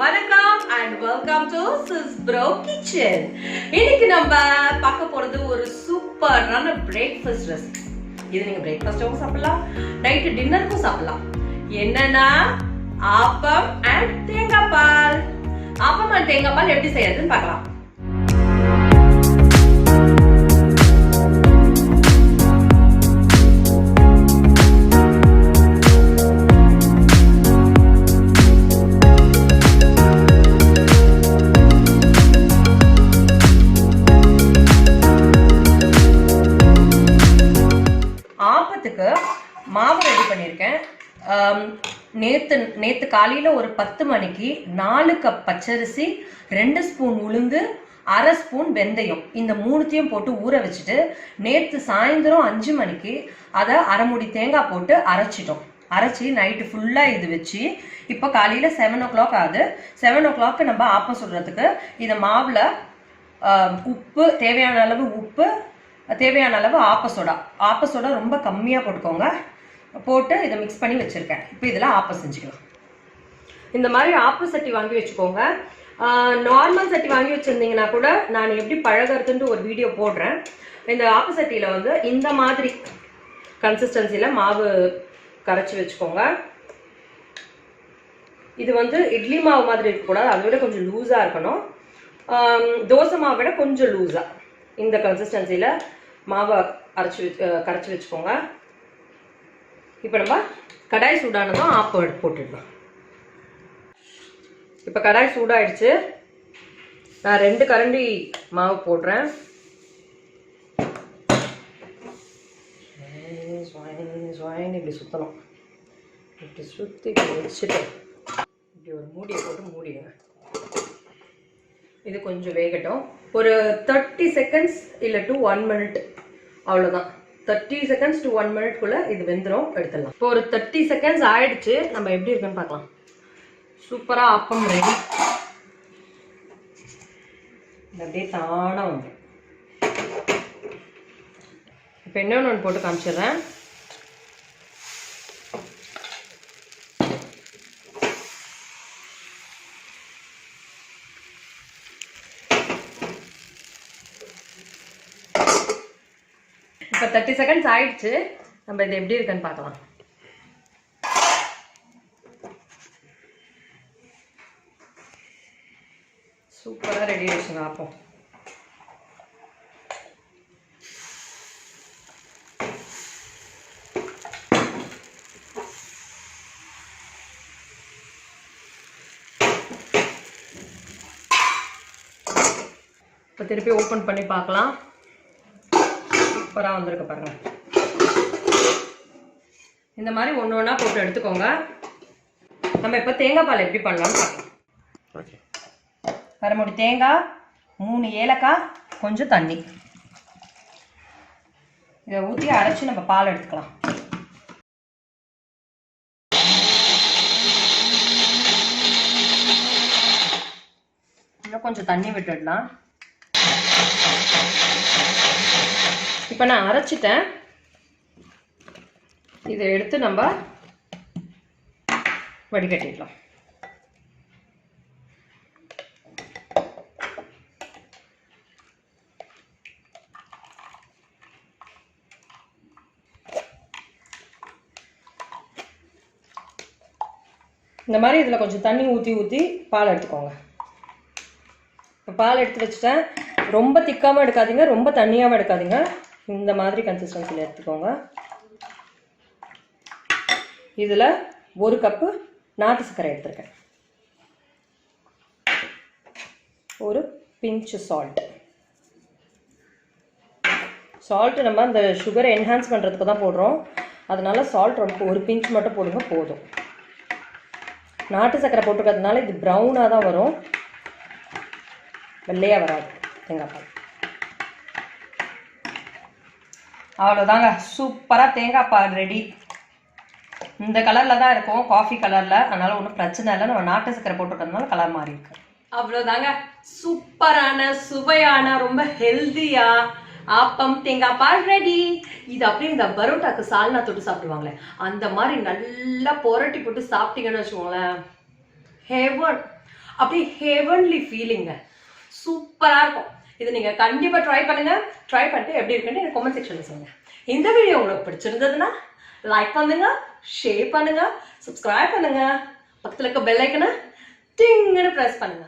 வணக்கம் and welcome to Sis Bro Kitchen. இன்னைக்கு நம்ம பார்க்க போறது ஒரு சூப்பரான பிரேக்ஃபாஸ்ட் ரெசிபி. இது நீங்க பிரேக்ஃபாஸ்ட்டும் சாப்பிடலாம், நைட் டின்னருக்கும் சாப்பிடலாம். என்னன்னா ஆப்பம் and தேங்காய் பால். ஆப்பம் and தேங்காய் பால் எப்படி செய்யறதுன்னு பார்க்கலாம். மாவு ரெடி பண்ணியிருக்கேன். நேற்று காலையில் ஒரு 10 மணிக்கு 4 கப் பச்சரிசி, 2 ஸ்பூன் உளுந்து, 1/2 ஸ்பூன் வெந்தயம், இந்த மூணுத்தையும் போட்டு ஊற வச்சுட்டு நேற்று சாயந்தரம் 5 மணிக்கு அதை 1/2 மூடி தேங்காய் போட்டு அரைச்சி நைட்டு ஃபுல்லாக இது வச்சு இப்போ காலையில் 7 o'clock ஆகுது. 7 o'clock நம்ம ஆப்பம் சுடுறதுக்கு இதை மாவில் உப்பு, தேவையான அளவு உப்பு, தேவையான அளவு ஆப்ப சோடா ரொம்ப கம்மியாக போட்டுக்கோங்க. போட்டு இதை மிக்ஸ் பண்ணி வச்சுருக்கேன். இப்போ இதில் ஆப்பம் செஞ்சுக்கலாம். இந்த மாதிரி ஆப்ப சட்டி வாங்கி வச்சுக்கோங்க. நார்மல் சட்டி வாங்கி வச்சுருந்தீங்கன்னா கூட நான் எப்படி பழகிறதுன்ட்டு ஒரு வீடியோ போடுறேன். இந்த ஆப்ப சட்டியில் வந்து இந்த மாதிரி கன்சிஸ்டன்சியில் மாவு கரைச்சி வச்சுக்கோங்க. இது வந்து இட்லி மாவு மாதிரி இருக்கக்கூடாது, அதை விட கொஞ்சம் லூஸாக இருக்கணும். தோசை மாவை விட கொஞ்சம் லூஸாக இந்த கன்சிஸ்டன்சியில் மாவை கரைச்சி வச்சுக்கோங்க. இப்போ நம்ம கடாய் சூடானதும் ஆப்பம் எடுத்து போட்டுடலாம். இப்போ கடாய் சூடாயிடுச்சு. நான் 2 கரண்டி மாவு போடுறேன். இப்படி சுற்றணும். இப்படி சுற்றி வச்சுட்டு இப்படி ஒரு மூடியை போட்டு மூடிடுங்க. இது கொஞ்சம் வேகட்டும். ஒரு 30 செகண்ட்ஸ் இல்லை டு 1 minute, அவ்வளோதான். 30 செகண்ட்ஸ் டு 1 minute இது வெந்துடும், எடுத்துடலாம். இப்போ ஒரு 30 செகண்ட்ஸ் ஆயிடுச்சு. நம்ம எப்படி இருக்குன்னு பார்க்கலாம். சூப்பராக ஆப்பம் ரெடி. அப்படியே தானாக வந்து இப்போ இன்னொன்று போட்டு காமிச்சிடுறேன். இப்போ 30 செகண்ட்ஸ் ஆயிடுச்சு. நம்ம இது எப்படி இருக்குன்னு பார்க்கலாம். சூப்பராக ரெடி ஆயிடுச்சுங்க ஆப்பம். இப்போ திருப்பி ஓப்பன் பண்ணி பார்க்கலாம். சூப்பராக வந்திருக்கு பாருங்க. இந்த மாதிரி ஒன்று ஒன்றா போட்டு எடுத்துக்கோங்க. நம்ம இப்போ தேங்காய் பால் எப்படி பண்ணலாம்னு பார்க்கலாம். 1/2 மூடி தேங்காய், 3 ஏலக்காய், கொஞ்சம் தண்ணி, இதை ஊற்றி அரைச்சி நம்ம பால் எடுத்துக்கலாம். இன்னும் கொஞ்சம் தண்ணி விட்டுடலாம். இப்போ நான் அரைச்சிட்டேன். இதை எடுத்து நம்ம வடிகட்டிடலாம். இந்த மாதிரி இதில் கொஞ்சம் தண்ணி ஊற்றி பால் எடுத்துக்கோங்க. இப்போ பால் எடுத்து வச்சுட்டேன். ரொம்ப திக்காமல் எடுக்காதீங்க, ரொம்ப தண்ணியாகவும் எடுக்காதீங்க. இந்த மாதிரி கன்சிஸ்டன்சியில் எடுத்துக்கோங்க. இதில் 1 கப்பு நாட்டு சர்க்கரை எடுத்துருக்கேன். ஒரு பிஞ்சு சால்ட்டு நம்ம அந்த சுகரை என்ஹான்ஸ் பண்ணுறதுக்கு தான் போடுறோம். அதனால சால்ட் ரொம்ப ஒரு பிஞ்ச் மட்டும் போடுங்க, போதும். நாட்டு சர்க்கரை போட்டுக்கிறதுனால இது ப்ரௌனாக தான் வரும், வெள்ளையாக வராது தேங்காய் பால். அவ்வளோதாங்க, சூப்பராக தேங்காய் பால் ரெடி. இந்த கலரில் தான் இருக்கும், காஃபி கலரில். அதனால் ஒன்றும் பிரச்சனை இல்லை. நம்ம நாட்டு சர்க்கரை போட்டுக்கிறதுனால கலர் மாறி இருக்கு. அவ்வளோதாங்க, சூப்பரான சுவையான ரொம்ப ஹெல்தியாக ஆப்பம் தேங்காய் பால் ரெடி. இது அப்படியே இந்த பரோட்டாக்கு சால்னா தொட்டு சாப்பிடுவாங்களே அந்த மாதிரி நல்லா புரட்டி போட்டு சாப்பிட்டீங்கன்னு வச்சுக்கோங்களேன், ஹெவன். அப்படியே ஹெவன்லி ஃபீலிங்க, சூப்பரா இருக்கும். இது நீங்க கண்டிப்பா ட்ரை பண்ணுங்க. ட்ரை பண்ணிட்டு எப்படி இருக்குன்னு எனக்கு கமெண்ட் செக்ஷன்ல சொல்லுங்க. இந்த வீடியோ உங்களுக்கு பிடிச்சிருந்ததுன்னா லைக் பண்ணுங்க, ஷேர் பண்ணுங்க, சப்ஸ்கிரைப் பண்ணுங்க, பக்கத்துல இருக்க பெல் ஐக்கனை டிங்னு பிரஸ் பண்ணுங்க.